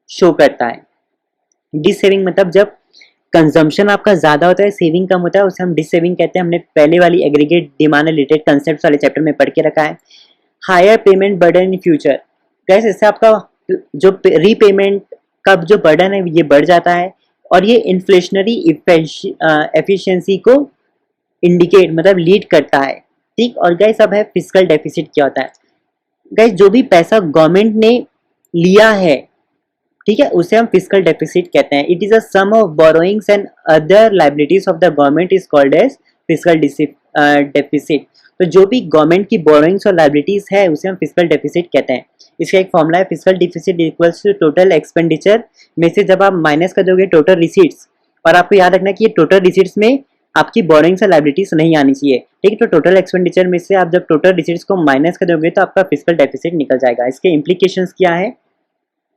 शो करता है। डिसेविंग मतलब जब कंजम्पशन आपका ज्यादा होता है, सेविंग कम होता है, उसे हम डिसेविंग कहते हैं। हमने पहले वाली एग्रीगेट डिमांड रिलेटेड कंसेप्ट वाले चैप्टर में पढ़ के रखा है। Higher payment burden in future, guys इससे आपका जो रीपेमेंट का जो बर्डन है ये बढ़ जाता है। और ये इन्फ्लेशनरी एफिशिएंसी को इंडिकेट मतलब लीड करता है, ठीक। और गाइस अब है फिस्कल डेफिसिट क्या होता है। गाइस जो भी पैसा गवर्नमेंट ने लिया है, ठीक है, उसे हम फिस्कल डेफिसिट कहते हैं। It is a sum of borrowings and other liabilities of the government is called as fiscal deficit. तो जो भी गवर्नमेंट की बोरोइंग्स और लाइबिलिटीज है उसे हम फिस्कल डेफिसिट कहते हैं। इसका एक फॉर्मूला है, fiscal deficit equals to total expenditure में से जब आप माइनस कर दोगे टोटल रिसीट्स, और आपको याद रखना कि ये टोटल रिसीट्स में आपकी बोरिंग्स और लाइबिलिटीज नहीं आनी चाहिए, ठीक है। तो टोटल एक्सपेंडिचर में से आप जब टोटल रिसीट्स को माइनस कर दोगे तो आपका फिस्कल डेफिसिट निकल जाएगा। इसके इम्प्लीकेशंस क्या है,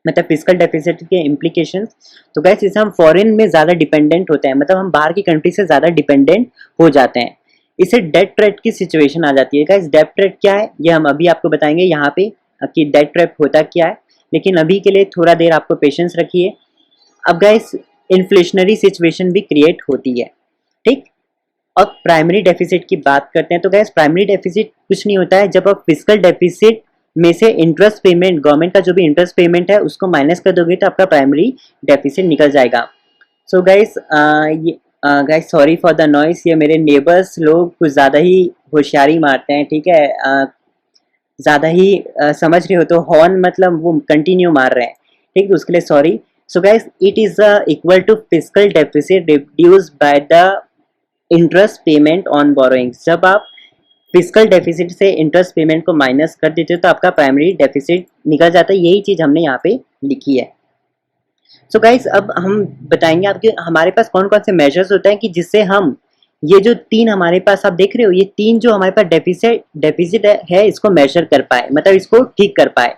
मतलब फिस्कल डेफिसिट के इम्प्लीकेशंस। तो गाइस इससे हम फॉरेन में ज़्यादा डिपेंडेंट होते हैं, मतलब हम बाहर की कंट्री से ज़्यादा डिपेंडेंट हो जाते हैं। इससे डेट ट्रैप की सिचुएशन आ जाती है। गाइस डेट ट्रैप क्या है ये हम अभी आपको बताएंगे यहाँ पे कि डेट ट्रैप होता क्या है, लेकिन अभी के लिए थोड़ा देर आपको पेशेंस रखिए। अब गाइस इन्फ्लेशनरी सिचुएशन भी क्रिएट होती है, ठीक। अब प्राइमरी डेफिसिट की बात करते हैं। तो गाइस प्राइमरी डेफिसिट कुछ नहीं होता है, जब आप फिस्कल डेफिसिट में से इंटरेस्ट पेमेंट, गवर्नमेंट का जो भी इंटरेस्ट पेमेंट है उसको माइनस कर दोगे तो आपका प्राइमरी डेफिसिट निकल जाएगा। So guys guys sorry for the noise, ये मेरे नेबर्स लोग कुछ ज़्यादा ही होशियारी मारते हैं, ठीक है। ज़्यादा ही समझ रहे हो तो हॉर्न मतलब वो कंटिन्यू मार रहे हैं, ठीक, तो उसके लिए sorry. So guys it is equal to fiscal deficit reduced by the interest payment on borrowings. जब आप फिस्कल डेफिसिट से इंटरेस्ट पेमेंट को माइनस कर देते हो तो आपका प्राइमरी डेफिसिट निकल जाता है। यही चीज़ हमने यहाँ पे लिखी है। सो गाइस अब हम बताएंगे आपके हमारे पास कौन कौन से मेजर्स होते हैं कि जिससे हम ये जो तीन हमारे पास आप देख रहे हो, ये तीन जो हमारे पास डेफिसिट है इसको मेजर कर पाए, मतलब इसको ठीक कर पाए।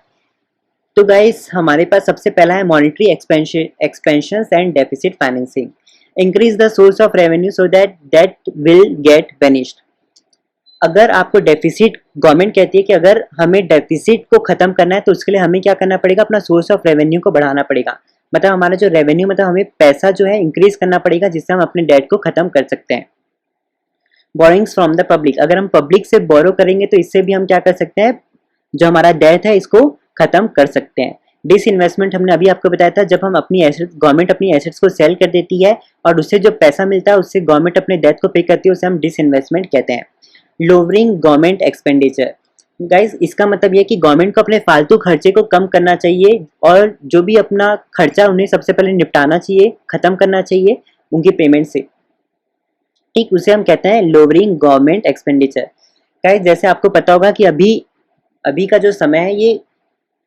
तो गाइस हमारे पास सबसे पहला है monetary expansion and deficit financing. Increase the source of revenue so that that will get banished. अगर आपको डेफिसिट, गवर्नमेंट कहती है कि अगर हमें डेफिसिट को खत्म करना है तो उसके लिए हमें क्या करना पड़ेगा, अपना सोर्स ऑफ रेवेन्यू को बढ़ाना पड़ेगा। मतलब हमारा जो रेवेन्यू, मतलब हमें पैसा जो है इंक्रीज करना पड़ेगा जिससे हम अपने डेट को खत्म कर सकते हैं। बोरिंग्स फ्रॉम द पब्लिक, अगर हम पब्लिक से बोरो करेंगे तो इससे भी हम क्या कर सकते हैं, जो हमारा डेट है इसको खत्म कर सकते हैं। डिस इन्वेस्टमेंट हमने अभी आपको बताया था, जब हम अपनी एसेट, गवर्नमेंट अपनी एसेट्स को सेल कर देती है और उससे जो पैसा मिलता है उससे गवर्नमेंट अपने डेट को पे करती है, उसे हम डिस इन्वेस्टमेंट कहते हैं। लोअरिंग गवर्नमेंट एक्सपेंडिचर, गाइस इसका मतलब ये कि गवर्नमेंट को अपने फालतू खर्चे को कम करना चाहिए और जो भी अपना खर्चा उन्हें सबसे पहले निपटाना चाहिए, खत्म करना चाहिए उनकी पेमेंट से, ठीक, उसे हम कहते हैं लोअरिंग गवर्नमेंट एक्सपेंडिचर। गाइस जैसे आपको पता होगा कि अभी का जो समय है ये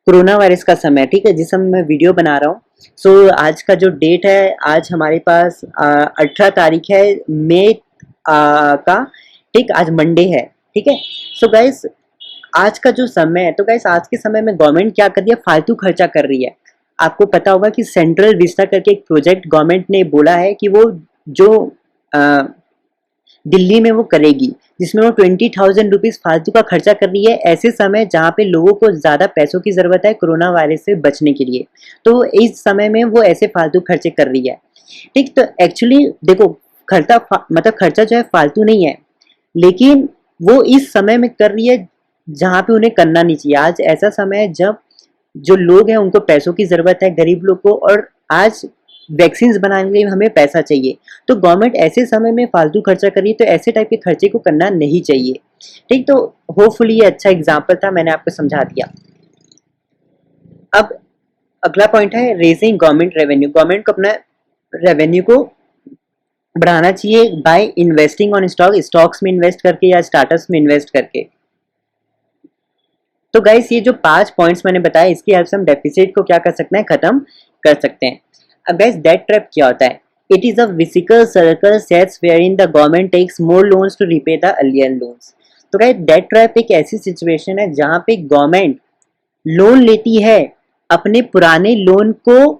कोरोना वायरस का समय है, ठीक है, जिस समय मैं वीडियो बना रहा हूँ। सो आज का जो डेट है, आज हमारे पास 18 तारीख है मई का, ठीक, आज मंडे है, ठीक है। सो गाइस आज का जो समय है, तो गाइस आज के समय में गवर्नमेंट क्या कर रही है, फालतू खर्चा कर रही है। आपको पता होगा कि सेंट्रल विस्टा करके एक प्रोजेक्ट गवर्नमेंट ने बोला है कि वो जो दिल्ली में वो करेगी, जिसमें वो 20,000 रुपीज़ फालतू का खर्चा कर रही है ऐसे समय जहाँ पे लोगों को ज़्यादा पैसों की ज़रूरत है कोरोना वायरस से बचने के लिए। तो इस समय में वो ऐसे फालतू खर्चे कर रही है, ठीक। तो एक्चुअली देखो मतलब खर्चा जो है फालतू नहीं है, लेकिन वो इस समय में कर रही है जहाँ पे उन्हें करना नहीं चाहिए। आज ऐसा समय है जब जो लोग हैं उनको पैसों की ज़रूरत है, गरीब लोग को, और आज वैक्सीन बनाने के लिए हमें पैसा चाहिए। तो गवर्नमेंट ऐसे समय में फालतू खर्चा कर रही है, तो ऐसे टाइप के खर्चे को करना नहीं चाहिए, ठीक। तो होपफुली ये अच्छा एग्जाम्पल था, मैंने आपको समझा दिया। अब अगला पॉइंट है रेजिंग गवर्नमेंट रेवेन्यू। गवर्नमेंट को अपना रेवेन्यू को बढ़ाना चाहिए बाय इन्वेस्टिंग ऑन स्टॉक्स में इन्वेस्ट करके या स्टार्टअप्स में इन्वेस्ट करके। तो गाइस ये जो 5 पॉइंट्स मैंने बताया इसकी हेल्प से हम डेफिसिट को क्या कर सकते हैं, खत्म कर सकते हैं। अब गाइस डेट ट्रैप क्या होता है? इट इज अ विसिकल circle sets wherein the government takes more loans to repay the earlier loans. तो गाइस डेट ट्रैप एक ऐसी सिचुएशन है जहां पे गवर्नमेंट लोन लेती है अपने पुराने लोन को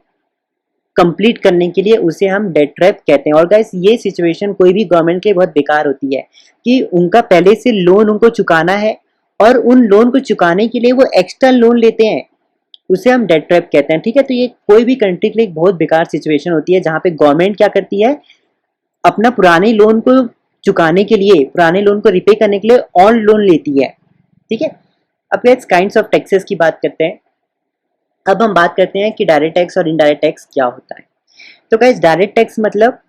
कंप्लीट करने के लिए, उसे हम डेट ट्रैप कहते हैं। और गाइस ये सिचुएशन कोई भी गवर्नमेंट के बहुत बेकार होती है कि उनका पहले से लोन उनको चुकाना है और उन लोन को चुकाने के लिए वो एक्स्ट्रा लोन लेते हैं, उसे हम डेट ट्रैप कहते हैं, ठीक है। तो ये कोई भी कंट्री के लिए एक बहुत बेकार सिचुएशन होती है जहां पे गवर्नमेंट क्या करती है, अपना पुराने लोन को चुकाने के लिए, पुराने लोन को रिपे करने के लिए और लोन लेती है, ठीक है। अब लेट्स काइंड्स ऑफ टैक्सेस की बात करते हैं। अब हम बात करते हैं कि डायरेक्ट टैक्स और इनडायरेक्ट टैक्स क्या होता है। तो गाइस डायरेक्ट टैक्स मतलब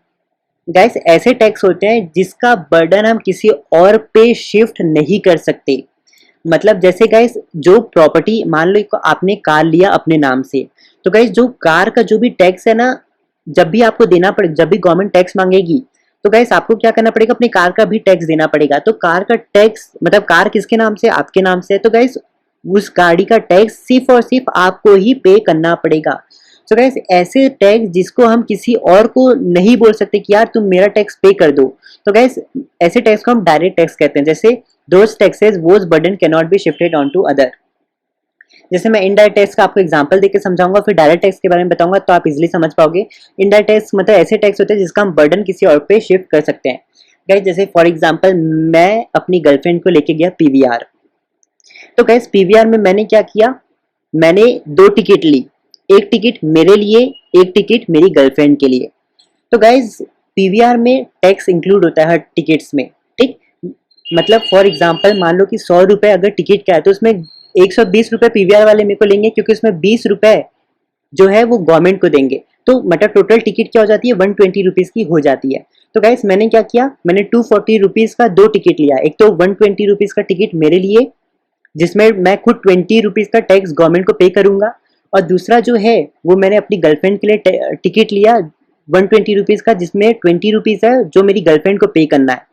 गाइस ऐसे टैक्स होते हैं जिसका बर्डन हम किसी और पे शिफ्ट नहीं कर सकते। मतलब जैसे गाइस जो प्रॉपर्टी मान लो आपने कार लिया अपने नाम से, तो गाइस जो कार का जो भी टैक्स है ना, जब भी आपको देना पड़े, जब भी गवर्नमेंट टैक्स मांगेगी, तो गाइस आपको क्या करना पड़ेगा, अपनी कार का भी टैक्स देना पड़ेगा। तो कार का टैक्स मतलब कार किसके नाम से, आपके नाम से है, तो गाइस उस गाड़ी का टैक्स सिर्फ और सिर्फ आपको ही पे करना पड़ेगा। तो गाइस ऐसे टैक्स जिसको हम किसी और को नहीं बोल सकते कि यार तुम मेरा टैक्स पे कर दो, तो गाइस ऐसे टैक्स को हम डायरेक्ट टैक्स कहते हैं। जैसे those taxes whose burden cannot be shifted onto other। जैसे मैं इनडायरेक्ट टैक्स का आपको एग्जांपल देके समझाऊंगा, फिर डायरेक्ट टैक्स के बारे में बताऊंगा, तो आप इजीली समझ पाओगे। इनडायरेक्ट टैक्स मतलब ऐसे टैक्स होते हैं जिसका हम बर्डन किसी और पे शिफ्ट कर सकते हैं। गाइस जैसे फॉर एग्जांपल मैं अपनी गर्लफ्रेंड को लेके गया पीवीआर, तो गाइस पीवीआर में मैंने क्या किया, मैंने 2 टिकट ली, एक टिकट मेरे लिए, एक टिकट मेरी गर्लफ्रेंड के लिए। तो गाइस पीवीआर में टैक्स इंक्लूड होता है हर टिकट्स में, ठीक। मतलब फॉर एग्जांपल मान लो कि 100 रुपए अगर टिकट का है, तो उसमें 120 रुपए पीवीआर वाले मेरे को लेंगे, क्योंकि उसमें 20 रुपए जो है वो गवर्नमेंट को देंगे। तो मतलब टोटल टिकट क्या हो जाती है, 120 रुपीज की हो जाती है। तो गाइस मैंने क्या किया, मैंने 240 रुपीज का 2 टिकट लिया। एक तो 120 रुपीज का टिकट मेरे लिए, जिसमें मैं खुद 20 रुपीज का टैक्स गवर्नमेंट को पे करूंगा, और दूसरा जो है वो मैंने अपनी गर्लफ्रेंड के लिए टिकट लिया 120 रुपीज का, जिसमें 20 रुपीज है जो मेरी गर्लफ्रेंड को पे करना है।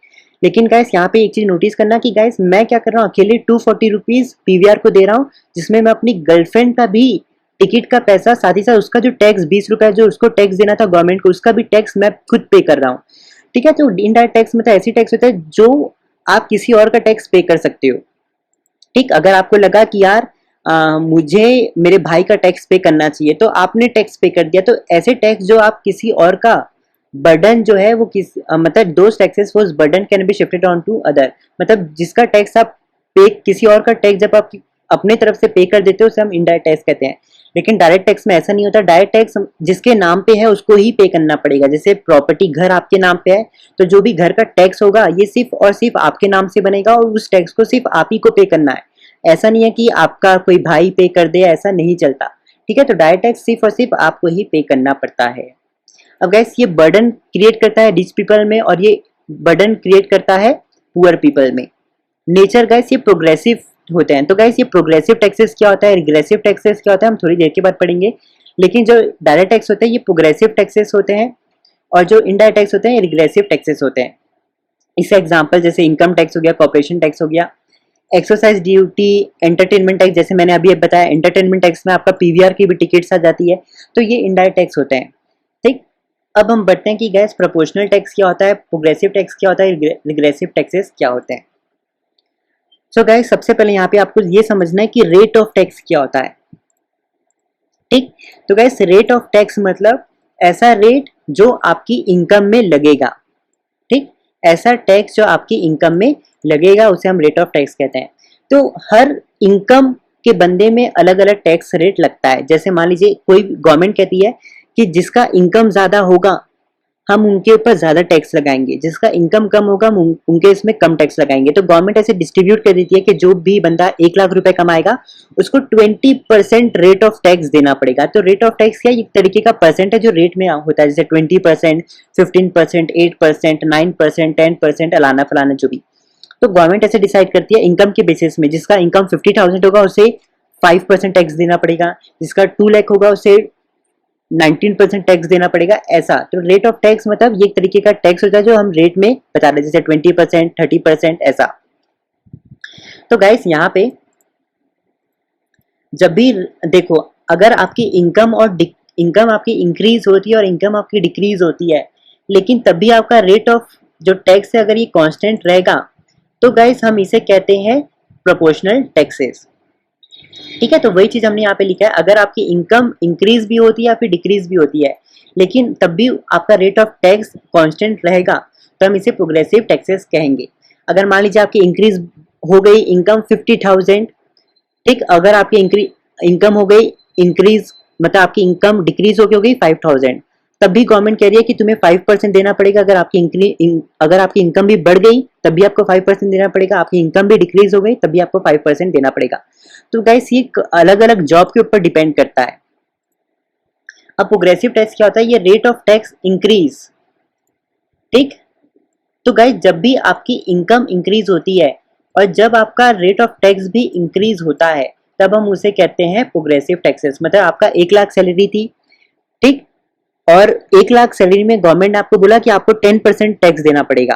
लेकिन गाइस यहाँ पे एक चीज नोटिस करना कि गाइस मैं क्या कर रहा हूँ, अकेले 240 रुपीज पीवीआर को दे रहा हूँ, जिसमें मैं अपनी गर्लफ्रेंड का भी टिकट का पैसा, साथ ही साथ उसका जो टैक्स 20 रुपए जो उसको टैक्स देना था गवर्नमेंट को, उसका भी टैक्स मैं खुद पे कर रहा हूँ। ठीक है, तो इनडायरेक्ट टैक्स मतलब ऐसी टैक्स होता है जो आप किसी और का टैक्स पे कर सकते हो। ठीक, अगर आपको लगा कि यार मुझे मेरे भाई का टैक्स पे करना चाहिए, तो आपने टैक्स पे कर दिया। तो ऐसे टैक्स जो आप किसी और का बर्डन जो है वो मतलब those taxes whose burden can be shifted on to other, मतलब जिसका टैक्स आप पे, किसी और का टैक्स जब आप अपने तरफ से पे कर देते हो, उसे हम इनडायरेक्ट टैक्स कहते हैं। लेकिन डायरेक्ट टैक्स में ऐसा नहीं होता, डायरेक्ट टैक्स जिसके नाम पे है उसको ही पे करना पड़ेगा। जैसे प्रॉपर्टी, घर आपके नाम पे है, तो जो भी घर का टैक्स होगा ये सिर्फ और सिर्फ आपके नाम से बनेगा, और उस टैक्स को सिर्फ आप ही को पे करना है। ऐसा नहीं है कि आपका कोई भाई पे कर दे, ऐसा नहीं चलता। ठीक है, तो डायरेक्ट टैक्स सिर्फ और सिर्फ आपको ही पे करना पड़ता है। अब गैस ये बर्डन क्रिएट करता है रिच पीपल में, और ये बर्डन क्रिएट करता है पुअर पीपल में। नेचर गैस ये प्रोग्रेसिव होते हैं। तो गैस ये प्रोग्रेसिव टैक्सेस क्या होता है, रिग्रेसिव टैक्सेस क्या होता है, हम थोड़ी देर के बाद पढ़ेंगे। लेकिन जो डायरेक्ट टैक्स होते हैं ये प्रोग्रेसिव टैक्सेस होते हैं, और जो इनडायरेक्ट टैक्स होते हैं रिग्रेसिव टैक्सेस होते हैं। इसका एग्जाम्पल जैसे इनकम टैक्स हो गया, कॉर्पोरेशन टैक्स हो गया, एक्सरसाइज ड्यूटी, एंटरटेनमेंट टैक्स, जैसे मैंने अभी बताया एंटरटेनमेंट टैक्स में आपका पीवीआर की भी टिकट्स आ जाती है। तो ये इनडायरेक्ट टैक्स होते हैं। ठीक, अब हम बढ़ते हैं कि गैस प्रोपोर्शनल टैक्स क्या होता है, प्रोग्रेसिव टैक्स क्या होता है, रिग्रेसिव टैक्सेस क्या होते हैं। सो गैस सबसे पहले यहाँ पे आपको ये समझना है कि रेट ऑफ टैक्स क्या होता है। ठीक, तो गैस रेट ऑफ टैक्स मतलब ऐसा रेट जो आपकी इनकम में लगेगा। ठीक, ऐसा टैक्स जो आपकी इनकम में लगेगा उसे हम रेट ऑफ टैक्स कहते हैं। तो हर इनकम के बंदे में अलग अलग टैक्स रेट लगता है। जैसे मान लीजिए कोई गवर्नमेंट कहती है कि जिसका इनकम ज्यादा होगा हम उनके ऊपर ज्यादा टैक्स लगाएंगे, जिसका इनकम कम होगा हम उनके इसमें कम टैक्स लगाएंगे। तो गवर्नमेंट ऐसे डिस्ट्रीब्यूट कर देती है कि जो भी बंदा 1 लाख रुपए कमाएगा उसको 20% रेट ऑफ टैक्स देना पड़ेगा। तो रेट ऑफ टैक्स क्या, एक तरीके का परसेंट है जो रेट में होता है, जैसे 20%, 15%, 8%, 9%, 10%, अलाना फलाना जो भी। तो गवर्नमेंट ऐसे डिसाइड करती है इनकम के बेसिस में, जिसका इनकम 50,000 होगा उसे 5% टैक्स देना पड़ेगा, जिसका 2 लाख होगा उसे 19% टैक्स देना पड़ेगा, ऐसा। तो रेट ऑफ टैक्स मतलब ये एक तरीके का टैक्स होता है जो हम रेट में बता रहे हैं, जैसे 20%, 30%, ऐसा। तो गाइस यहाँ पे जब भी देखो, अगर आपकी इनकम और इनकम आपकी इंक्रीज होती है और इनकम आपकी डिक्रीज होती है, लेकिन तब भी आपका रेट ऑफ जो टैक्स है अगर ये कांस्टेंट रहेगा, तो गाइस हम इसे कहते हैं प्रोपोर्शनल टैक्सेस। ठीक है, तो वही चीज हमने यहाँ पे लिखा है, अगर आपकी इनकम इंक्रीज भी होती है या फिर डिक्रीज भी होती है, लेकिन तब भी आपका रेट ऑफ टैक्स कांस्टेंट रहेगा, तो हम इसे प्रोग्रेसिव टैक्सेस कहेंगे। अगर मान लीजिए आपकी इंक्रीज हो गई इनकम 50,000, ठीक, अगर आपकी इनकम हो गई इंक्रीज, मतलब आपकी इनकम डिक्रीज हो गई 5,000, तब भी गवर्नमेंट कह रही है कि तुम्हें 5% देना पड़ेगा। अगर आपकी इनकम भी बढ़ गई तब भी आपको 5% देना पड़ेगा, आपकी इनकम भी डिक्रीज हो गई तब भी आपको 5% देना पड़ेगा। तो गाइस ये अलग अलग जॉब के ऊपर डिपेंड करता है। अब प्रोग्रेसिव टैक्स क्या होता है, ये रेट ऑफ टैक्स इंक्रीज, ठीक। तो गाइस जब भी आपकी इनकम इंक्रीज होती है और जब आपका रेट ऑफ टैक्स भी इंक्रीज होता है तब हम उसे कहते हैं प्रोग्रेसिव टैक्सेस। मतलब आपका 1 लाख सैलरी थी, ठीक, और 1 लाख सैलरी में गवर्नमेंट ने आपको बोला कि आपको 10% टैक्स देना पड़ेगा,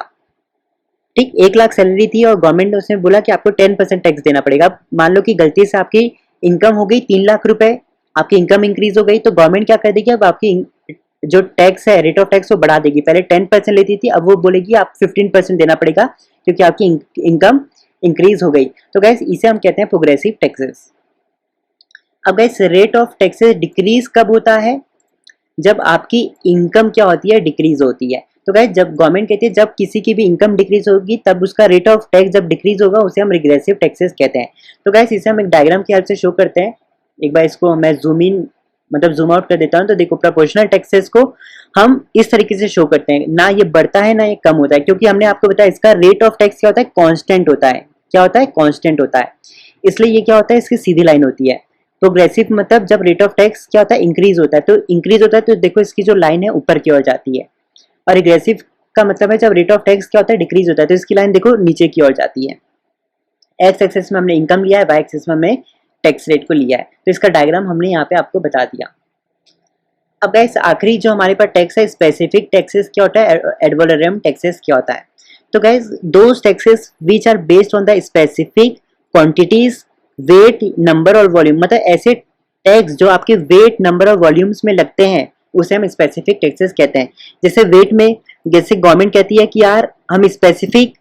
ठीक। 1 लाख सैलरी थी और गवर्नमेंट ने उसने बोला कि आपको 10% टैक्स देना पड़ेगा। अब मान लो कि गलती से आपकी इनकम हो गई 3 लाख रुपए, आपकी इनकम इंक्रीज हो गई, तो गवर्नमेंट क्या कर देगी, अब आपकी जो टैक्स है, रेट ऑफ टैक्स, वो बढ़ा देगी। पहले 10% लेती थी, अब वो बोलेगी आप 15% देना पड़ेगा क्योंकि आपकी इनकम इंक्रीज हो गई। तो गैस इसे हम कहते हैं प्रोग्रेसिव टैक्सेस। अब gas rate of taxes decrease कब होता है, जब आपकी इनकम क्या होती है, डिक्रीज होती है। तो गाइस जब गवर्नमेंट कहती है जब किसी की भी इनकम डिक्रीज होगी तब उसका रेट ऑफ टैक्स जब डिक्रीज होगा उसे हम रिग्रेसिव टैक्सेस कहते हैं। तो गाइस इसे हम एक डायग्राम की हेल्प से शो करते हैं। एक बार इसको मैं जूम इन मतलब जूम आउट कर देता हूँ। तो देखो प्रोपोर्शनल टैक्सेस को हम इस तरीके से शो करते हैं, ना ये बढ़ता है ना ये कम होता है, क्योंकि हमने आपको बताया इसका रेट ऑफ टैक्स क्या होता है, कॉन्स्टेंट होता है। क्या होता है, कॉन्स्टेंट होता है, इसलिए ये क्या होता है, इसकी सीधी लाइन होती है। प्रोग्रेसिव मतलब जब रेट ऑफ टैक्स क्या होता है, इंक्रीज होता है, तो इंक्रीज होता है तो देखो इसकी जो लाइन है ऊपर की ओर जाती है, और रिग्रेसिव का मतलब है जब रेट ऑफ टैक्स क्या होता है, डिक्रीज होता है, तो इसकी लाइन देखो नीचे की ओर जाती है। एक्स एक्सिस में हमने इनकम लिया है, वाई एक्सिस में हमने टैक्स रेट को लिया है, तो इसका डायग्राम हमने यहाँ पे आपको बता दिया। अब गाइस आखिरी जो हमारे पास टैक्स है, स्पेसिफिक टैक्सेस क्या होता है, एड वैलोरम टैक्सेस क्या होता है। तो guys those taxes which are based on the specific quantities, weight, number और वॉल्यूम, मतलब ऐसे टैक्स जो आपके वेट, नंबर और वॉल्यूम्स में लगते हैं उसे हम स्पेसिफिक टैक्सेस कहते हैं। जैसे वेट में, जैसे गवर्नमेंट कहती है कि यार हम स्पेसिफिक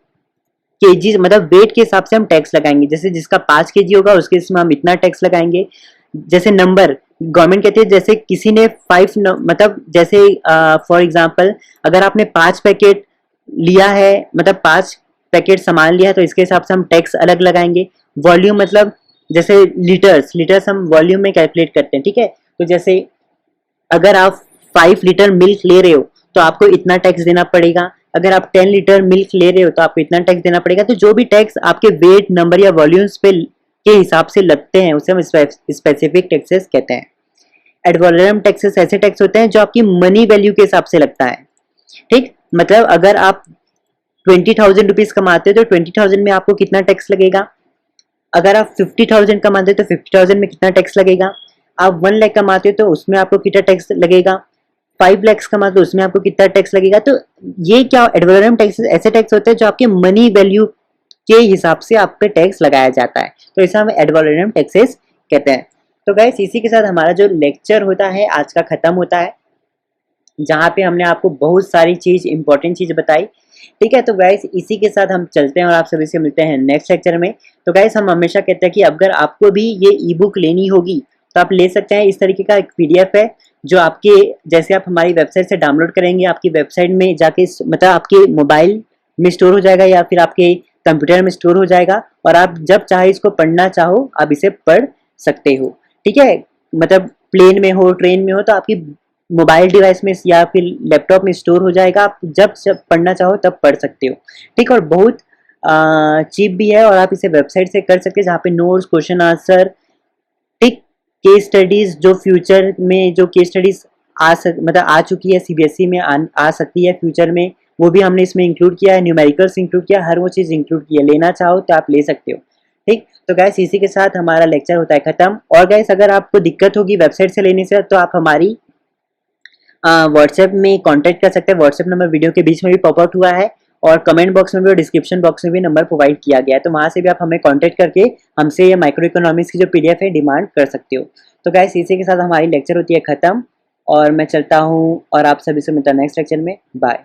केजी मतलब वेट के हिसाब से हम टैक्स लगाएंगे, जैसे जिसका 5 केजी होगा उसके इसमें हम इतना टैक्स लगाएंगे। जैसे नंबर, गवर्नमेंट कहती है जैसे किसी ने 5 मतलब जैसे फॉर एग्जांपल अगर आपने 5 पैकेट लिया है, मतलब 5 पैकेट सामान लिया है, तो इसके हिसाब से हम टैक्स अलग लगाएंगे। वॉल्यूम मतलब जैसे लीटर्स हम वॉल्यूम में कैलकुलेट करते हैं, ठीक है। तो जैसे अगर आप 5 लीटर मिल्क ले रहे हो तो आपको इतना टैक्स देना पड़ेगा, अगर आप 10 लीटर मिल्क ले रहे हो तो आपको इतना टैक्स देना पड़ेगा। तो जो भी टैक्स आपके वेट, नंबर या वॉल्यूम्स पे के हिसाब से लगते हैं उसे हम स्पेसिफिक टैक्सेस कहते हैं। एड वैलोरम टैक्सेस ऐसे टैक्स होते हैं जो आपकी मनी वैल्यू के हिसाब से लगता है, ठीक। मतलब अगर आप 20,000 रुपीज कमाते हो तो 20,000 में आपको कितना टैक्स लगेगा, अगर आप 50,000 कमाते हो तो 50,000 में कितना टैक्स लगेगा, आप 1 लाख कमाते हो तो उसमें आपको कितना टैक्स लगेगा, 5 लाख कमाते हो उसमें आपको कितना टैक्स लगेगा। तो ये क्या एड वैलोरम टैक्सेस ऐसे टैक्स होते हैं जो आपके मनी वैल्यू के हिसाब से आप पे टैक्स लगाया जाता है, तो इसे हम एड वैलोरम टैक्सेस कहते हैं। तो गाइस इसी के साथ हमारा जो लेक्चर होता है आज का खत्म होता है, जहाँ पे हमने आपको बहुत सारी चीज इंपॉर्टेंट चीज बताई, ठीक है। तो गाइस इसी के साथ हम चलते हैं और आप सभी से मिलते हैं नेक्स्ट लेक्चर में। तो गाइस हम हमेशा कहते हैं कि अगर आपको भी ये ई बुक लेनी होगी तो आप ले सकते हैं। इस तरीके का एक PDF है जो आपके जैसे आप हमारी वेबसाइट से डाउनलोड करेंगे, आपकी वेबसाइट में जाके मतलब आपके मोबाइल में स्टोर हो जाएगा या फिर आपके कंप्यूटर में स्टोर हो जाएगा, और आप जब चाहे इसको पढ़ना चाहो आप इसे पढ़ सकते हो, ठीक है। मतलब प्लेन में हो, ट्रेन में हो, तो आपकी मोबाइल डिवाइस में या फिर लैपटॉप में स्टोर हो जाएगा, आप जब पढ़ना चाहो तब पढ़ सकते हो, ठीक। और बहुत चीप भी है और आप इसे वेबसाइट से कर सकते हैं जहाँ पे नोट्स, क्वेश्चन आंसर, ठीक, केस स्टडीज जो फ्यूचर में जो केस स्टडीज मतलब आ चुकी है CBSE में आ सकती है फ्यूचर में, वो भी हमने इसमें इंक्लूड किया है। न्यूमेरिकल्स इंक्लूड किया, हर वो चीज़ इंक्लूड की है, लेना चाहो तो आप ले सकते हो, ठीक। तो गैस इसी के साथ हमारा लेक्चर होता है खत्म। और गैस अगर आपको दिक्कत होगी वेबसाइट से लेने से तो आप हमारी व्हाट्सएप में कांटेक्ट कर सकते हैं। व्हाट्सएप नंबर वीडियो के बीच में भी पॉप आउट हुआ है और कमेंट बॉक्स में भी और डिस्क्रिप्शन बॉक्स में भी नंबर प्रोवाइड किया गया है, तो वहाँ से भी आप हमें कांटेक्ट करके हमसे ये माइक्रो इकोनॉमिक्स की जो PDF है डिमांड कर सकते हो। तो गैस इसी के साथ हमारी लेक्चर होती है खत्म और मैं चलता हूँ और आप सभी से मिलता हूँ नेक्स्ट लेक्चर में। बाय।